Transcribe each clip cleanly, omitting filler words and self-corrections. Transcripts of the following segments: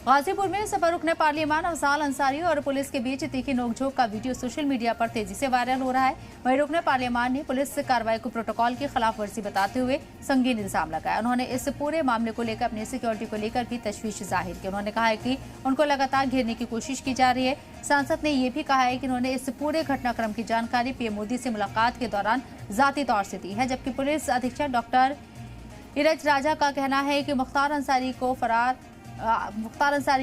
गाजीपुर में सपा रुकने पार्लियामान अफजाल अंसारी और पुलिस के बीच तीखी नोकझोंक का वीडियो सोशल मीडिया पर तेजी से वायरल हो रहा है। वहीं रुकने पार्लियामान ने पुलिस कार्रवाई को प्रोटोकॉल की खिलाफवर्जी बताते हुए संगीन इल्जाम लगाया। उन्होंने इस पूरे मामले को लेकर अपनी सिक्योरिटी को लेकर भी तशवीश जाहिर की। उन्होंने कहा है कि उनको लगातार घेरने की कोशिश की जा रही है। सांसद ने यह भी कहा है कि उन्होंने इस पूरे घटनाक्रम की जानकारी पीएम मोदी से मुलाकात के दौरान जाती तौर से दी है। जबकि पुलिस अधीक्षक डॉक्टर नीरज राजा का कहना है कि मुख्तार अंसारी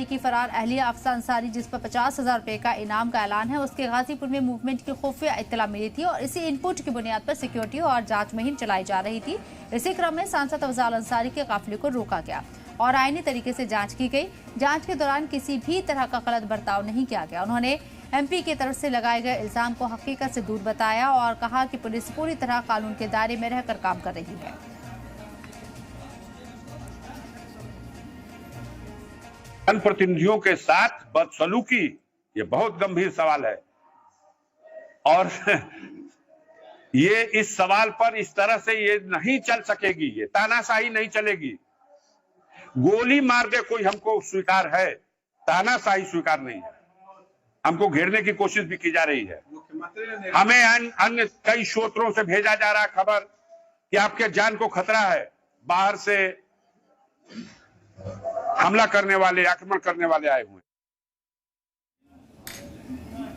की फरार अहलिया अफसा अंसारी, जिस पर 50,000 रुपए का इनाम का ऐलान है, उसके गाजीपुर में मूवमेंट की खुफिया इत्तला मिली थी और इसी इनपुट की बुनियाद पर सिक्योरिटी और जांच मुहिम चलाई जा रही थी। इसी क्रम में सांसद अफजाल अंसारी के काफिले को रोका गया और आईनी तरीके से जांच की गई। जांच के दौरान किसी भी तरह का गलत बर्ताव नहीं किया गया। उन्होंने एमपी की तरफ से लगाए गए इल्जाम को हकीकत से दूर बताया और कहा कि पुलिस पूरी तरह कानून के दायरे में रहकर काम कर रही है। जनप्रतिनिधियों के साथ बदसलूकी ये बहुत गंभीर सवाल है और ये इस सवाल पर इस तरह से ये नहीं चल सकेगी, ये तानाशाही नहीं चलेगी। गोली मार दे कोई हमको स्वीकार है, तानाशाही स्वीकार नहीं है। हमको घेरने की कोशिश भी की जा रही है। हमें अन्य कई स्रोतों से भेजा जा रहा खबर कि आपके जान को खतरा है, बाहर से हमला करने वाले, आक्रमण करने वाले आए हुए।